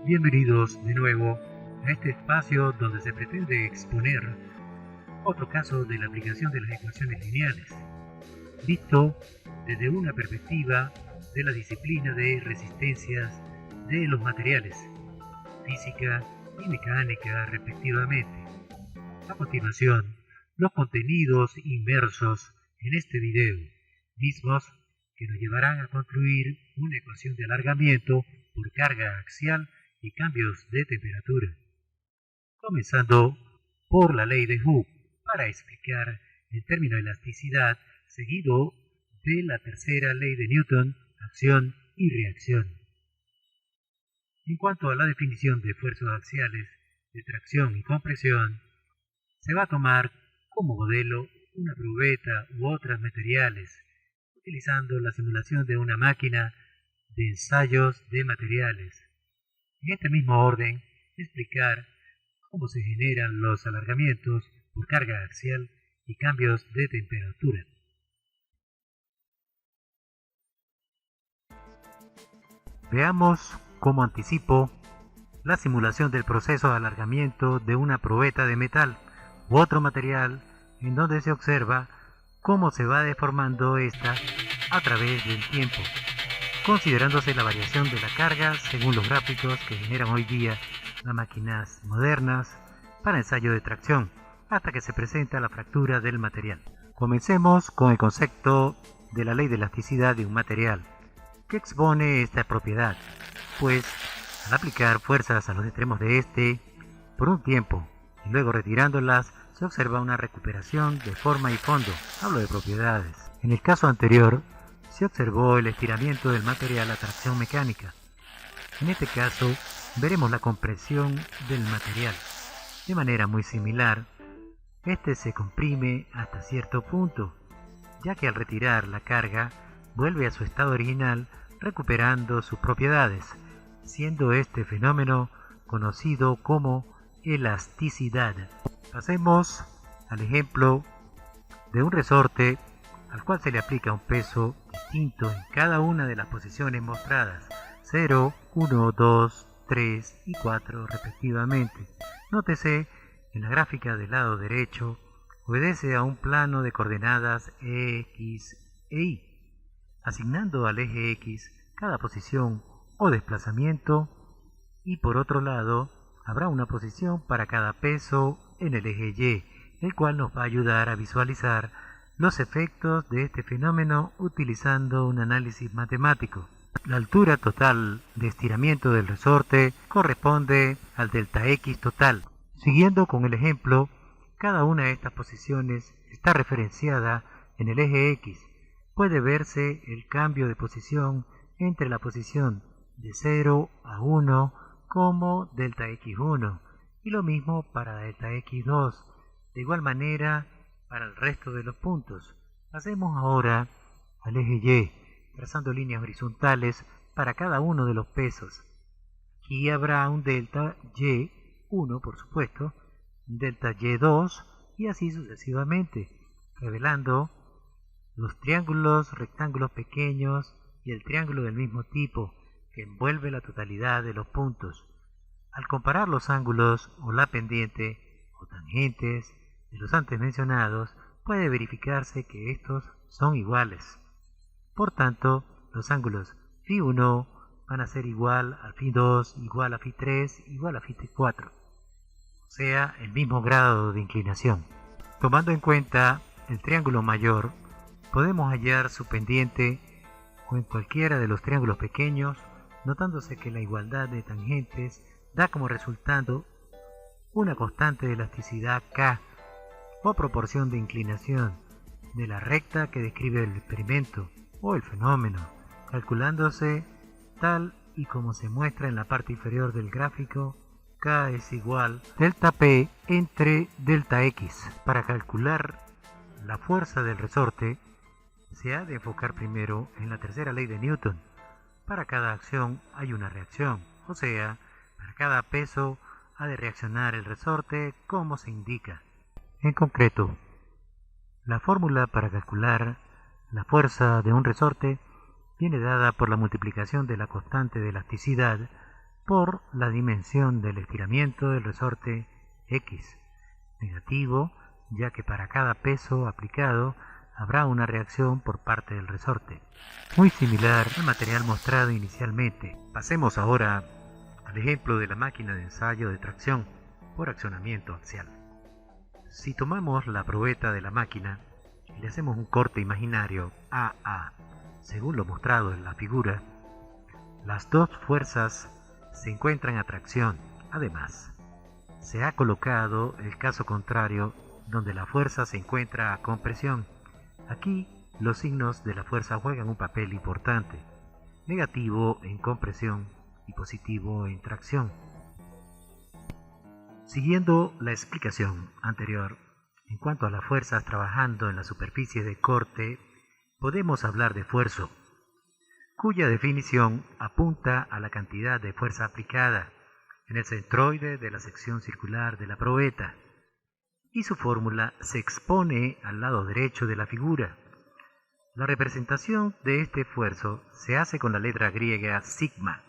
Bienvenidos de nuevo a este espacio donde se pretende exponer otro caso de la aplicación de las ecuaciones lineales, visto desde una perspectiva de la disciplina de resistencias de los materiales, física y mecánica respectivamente. A continuación, los contenidos inmersos en este video, mismos que nos llevarán a construir una ecuación de alargamiento por carga axial y cambios de temperatura. Comenzando por la ley de Hooke, para explicar el término elasticidad, seguido de la tercera ley de Newton, acción y reacción. En cuanto a la definición de fuerzas axiales, de tracción y compresión, se va a tomar como modelo una probeta u otros materiales, utilizando la simulación de una máquina de ensayos de materiales. En este mismo orden, explicar cómo se generan los alargamientos por carga axial y cambios de temperatura. Veamos como anticipo la simulación del proceso de alargamiento de una probeta de metal u otro material, en donde se observa cómo se va deformando esta a través del tiempo, considerándose la variación de la carga según los gráficos que generan hoy día las máquinas modernas para ensayo de tracción, hasta que se presenta la fractura del material. Comencemos con el concepto de la ley de elasticidad de un material, que expone esta propiedad, pues al aplicar fuerzas a los extremos de este por un tiempo y luego retirándolas, se observa una recuperación de forma y fondo. Hablo de propiedades. En el caso anterior, se observó el estiramiento del material a tracción mecánica. En este caso, veremos la compresión del material. De manera muy similar, este se comprime hasta cierto punto, ya que al retirar la carga, vuelve a su estado original recuperando sus propiedades, siendo este fenómeno conocido como elasticidad. Pasemos al ejemplo de un resorte al cual se le aplica un peso distinto en cada una de las posiciones mostradas, 0, 1, 2, 3 y 4 respectivamente. Nótese en la gráfica del lado derecho obedece a un plano de coordenadas X e Y, asignando al eje X cada posición o desplazamiento, y por otro lado habrá una posición para cada peso en el eje Y, el cual nos va a ayudar a visualizar los efectos de este fenómeno utilizando un análisis matemático. La altura total de estiramiento del resorte corresponde al delta X total. Siguiendo con el ejemplo, cada una de estas posiciones está referenciada en el eje X. Puede verse el cambio de posición entre la posición de 0 a 1 como delta X1 y lo mismo para delta X2. De igual manera para el resto de los puntos. Pasemos ahora al eje Y, trazando líneas horizontales para cada uno de los pesos. Aquí habrá un delta Y1, por supuesto, un delta Y2 y así sucesivamente, revelando los triángulos, rectángulos pequeños y el triángulo del mismo tipo que envuelve la totalidad de los puntos. Al comparar los ángulos o la pendiente o tangentes de los antes mencionados, puede verificarse que estos son iguales. Por tanto, los ángulos φ1 van a ser igual a φ2, igual a φ3, igual a φ4, o sea, el mismo grado de inclinación. Tomando en cuenta el triángulo mayor, podemos hallar su pendiente o en cualquiera de los triángulos pequeños, notándose que la igualdad de tangentes da como resultado una constante de elasticidad K, o proporción de inclinación de la recta que describe el experimento o el fenómeno, calculándose tal y como se muestra en la parte inferior del gráfico. K es igual a delta P entre delta X. Para calcular la fuerza del resorte, se ha de enfocar primero en la tercera ley de Newton. Para cada acción hay una reacción, o sea, para cada peso ha de reaccionar el resorte como se indica. En concreto, la fórmula para calcular la fuerza de un resorte viene dada por la multiplicación de la constante de elasticidad por la dimensión del estiramiento del resorte X. Negativo, ya que para cada peso aplicado habrá una reacción por parte del resorte, muy similar al material mostrado inicialmente. Pasemos ahora al ejemplo de la máquina de ensayo de tracción por accionamiento axial. Si tomamos la probeta de la máquina y le hacemos un corte imaginario AA, según lo mostrado en la figura, las dos fuerzas se encuentran a tracción. Además, se ha colocado el caso contrario, donde la fuerza se encuentra a compresión. Aquí los signos de la fuerza juegan un papel importante: negativo en compresión y positivo en tracción. Siguiendo la explicación anterior, en cuanto a las fuerzas trabajando en la superficie de corte, podemos hablar de esfuerzo, cuya definición apunta a la cantidad de fuerza aplicada en el centroide de la sección circular de la probeta, y su fórmula se expone al lado derecho de la figura. La representación de este esfuerzo se hace con la letra griega sigma.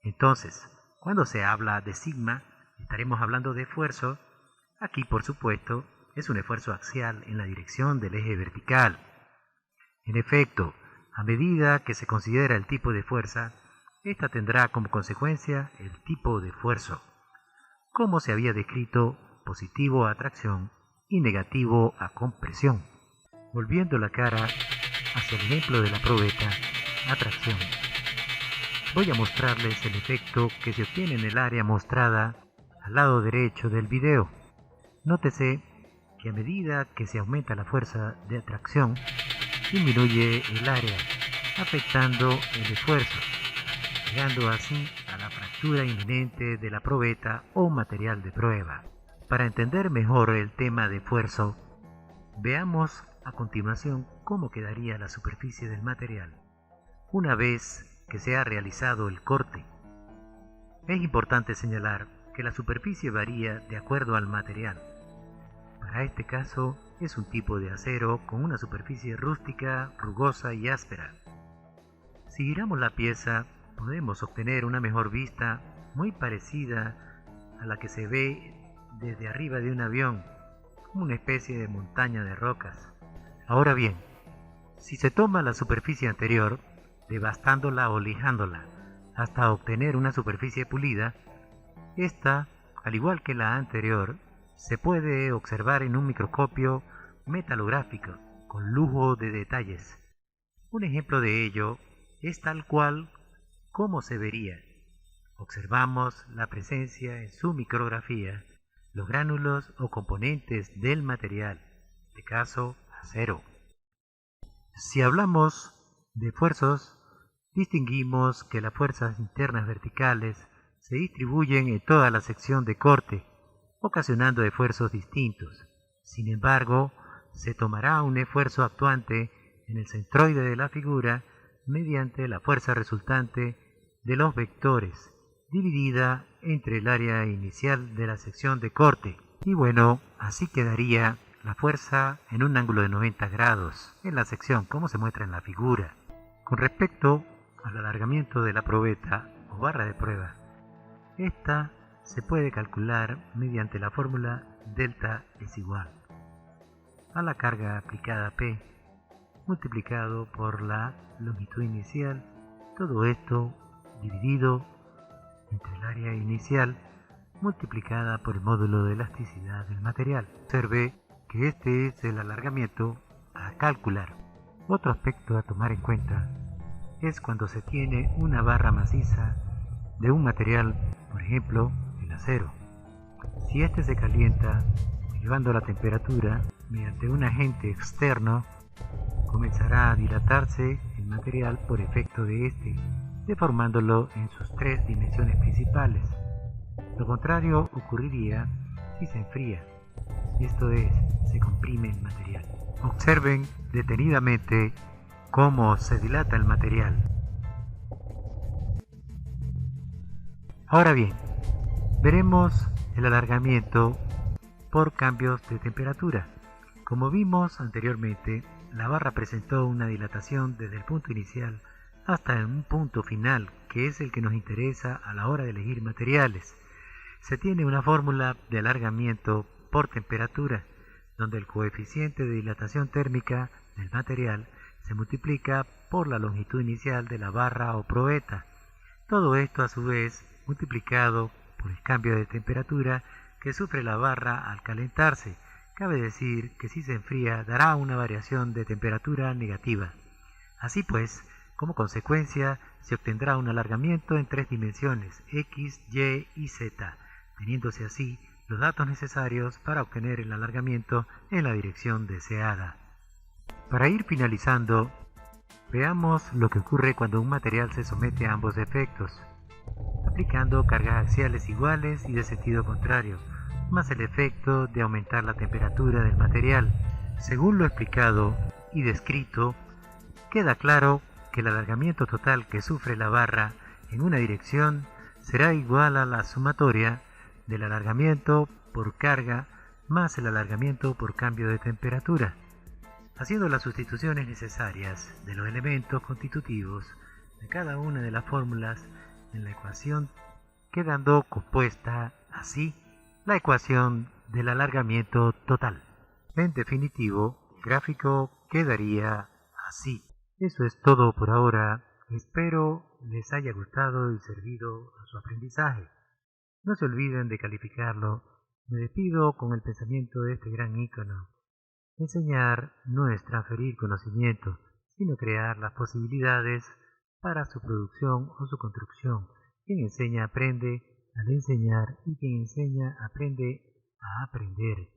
Entonces, cuando se habla de sigma, estaremos hablando de esfuerzo. Aquí, por supuesto, es un esfuerzo axial en la dirección del eje vertical. En efecto, a medida que se considera el tipo de fuerza, esta tendrá como consecuencia el tipo de esfuerzo, como se había descrito: positivo a tracción y negativo a compresión. Volviendo la cara hacia el ejemplo de la probeta a tracción, voy a mostrarles el efecto que se obtiene en el área mostrada al lado derecho del video. Nótese que a medida que se aumenta la fuerza de atracción, disminuye el área, afectando el esfuerzo, llegando así a la fractura inminente de la probeta o material de prueba. Para entender mejor el tema de esfuerzo, veamos a continuación cómo quedaría la superficie del material una vez que se ha realizado el corte. Es importante señalar que la superficie varía de acuerdo al material. Para este caso es un tipo de acero con una superficie rústica, rugosa y áspera. Si giramos la pieza, podemos obtener una mejor vista muy parecida a la que se ve desde arriba de un avión, como una especie de montaña de rocas. Ahora bien, si se toma la superficie anterior, devastándola o lijándola hasta obtener una superficie pulida, esta, al igual que la anterior, se puede observar en un microscopio metalográfico con lujo de detalles. Un ejemplo de ello es tal cual como se vería. Observamos la presencia en su micrografía los gránulos o componentes del material, de caso acero. Si hablamos de esfuerzos, distinguimos que las fuerzas internas verticales se distribuyen en toda la sección de corte, ocasionando esfuerzos distintos. Sin embargo, se tomará un esfuerzo actuante en el centroide de la figura mediante la fuerza resultante de los vectores, dividida entre el área inicial de la sección de corte. Y bueno, así quedaría la fuerza en un ángulo de 90 grados en la sección, como se muestra en la figura. Con respecto al alargamiento de la probeta o barra de prueba, esta se puede calcular mediante la fórmula delta es igual a la carga aplicada P multiplicado por la longitud inicial, todo esto dividido entre el área inicial multiplicada por el módulo de elasticidad del material. Observe que este es el alargamiento a calcular. Otro aspecto a tomar en cuenta es cuando se tiene una barra maciza de un material, por ejemplo, el acero. Si este se calienta, elevando la temperatura mediante un agente externo, comenzará a dilatarse el material por efecto de este, deformándolo en sus tres dimensiones principales. Lo contrario ocurriría si se enfría, esto es, se comprime el material. Observen detenidamente cómo se dilata el material. Ahora bien, veremos el alargamiento por cambios de temperatura. Como vimos anteriormente, la barra presentó una dilatación desde el punto inicial hasta un punto final que es el que nos interesa a la hora de elegir materiales. Se tiene una fórmula de alargamiento por temperatura, donde el coeficiente de dilatación térmica del material se multiplica por la longitud inicial de la barra o probeta. Todo esto a su vez multiplicado por el cambio de temperatura que sufre la barra al calentarse. Cabe decir que si se enfría dará una variación de temperatura negativa. Así pues, como consecuencia, se obtendrá un alargamiento en 3 dimensiones, X, Y y Z, teniéndose así los datos necesarios para obtener el alargamiento en la dirección deseada. Para ir finalizando, veamos lo que ocurre cuando un material se somete a ambos efectos, aplicando cargas axiales iguales y de sentido contrario, más el efecto de aumentar la temperatura del material. Según lo explicado y descrito, queda claro que el alargamiento total que sufre la barra en una dirección será igual a la sumatoria del alargamiento por carga más el alargamiento por cambio de temperatura. Haciendo las sustituciones necesarias de los elementos constitutivos de cada una de las fórmulas en la ecuación, quedando compuesta así la ecuación del alargamiento total. En definitivo, el gráfico quedaría así. Eso es todo por ahora. Espero les haya gustado y servido a su aprendizaje. No se olviden de calificarlo. Me despido con el pensamiento de este gran ícono. Enseñar no es transferir conocimiento, sino crear las posibilidades para su producción o su construcción. Quien enseña aprende al enseñar y quien enseña aprende a aprender.